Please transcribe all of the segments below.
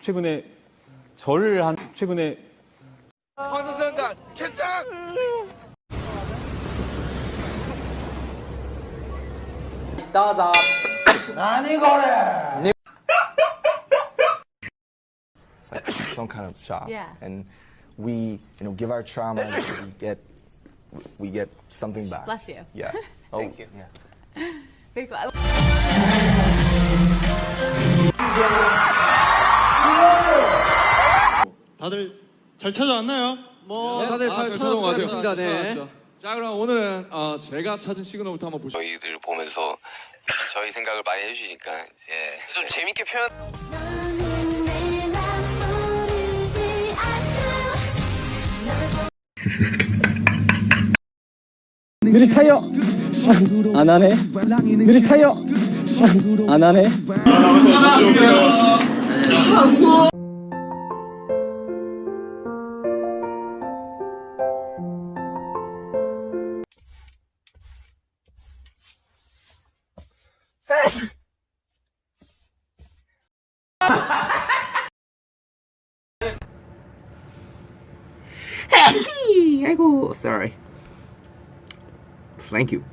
최근에 절을 한 최근에 방탄소년단 캔장. 따자. 아니 거래. It's like some kind of shop. Yeah. And we, give our trauma, we get something back. Bless you. Yeah. Thank you. Yeah. Very cool. 다들 잘 찾아왔나요? 다들 잘 찾아온 것 같아요. 네. 자, 그럼 오늘은 제가 찾은 시그널부터 한번 보시죠. 저희들 보면서 저희 생각을 많이 해주시니까 좀 재밌게 표현. 느리 타이어. 안 하네. 느리 타이어. 안 하네. 아이고, sorry. Thank you.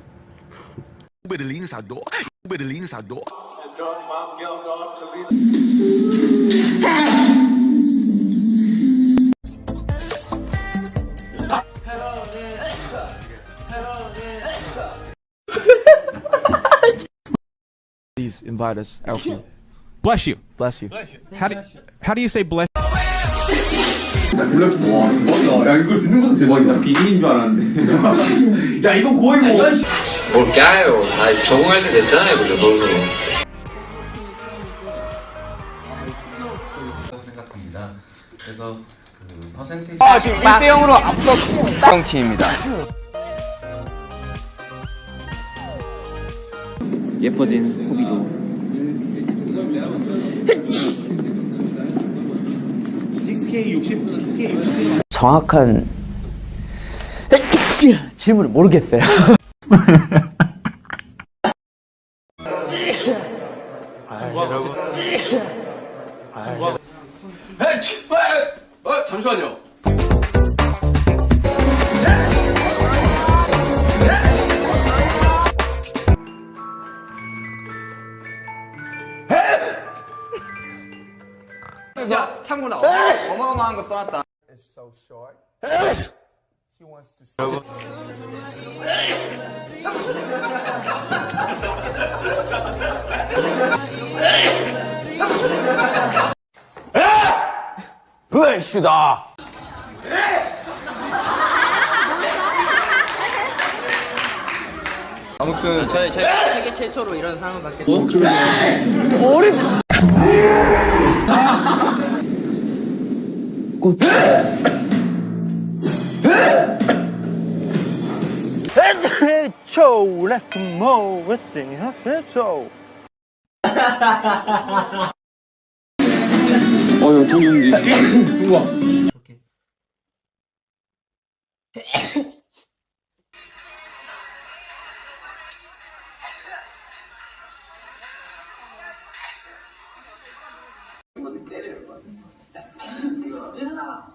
Please invite us. Elsie. Bless you. Bless you. How do you say bless? 야 이걸 듣는 것도 대박이다. 비밀인 줄 알았는데. 야 이거 거의 뭐. 뭘 까요? 다 적응할 때 됐잖아요, 그죠? 너무. 생각합니다. 그래서 그 퍼센테이지 지금 1대 0으로 앞서 팀입니다. 예뻐진 호비도. 정확한 질문을 모르겠어요. 잠시만요. 야, 참고나 어마어마한 거 써놨다. It's so short. He wants to 불슈다. 아무튼 저희 세계 최초로 이런 상을 받게 됐어요. 해초 레모 웨딩 해초. 어여 조용히. 우와. 일어나.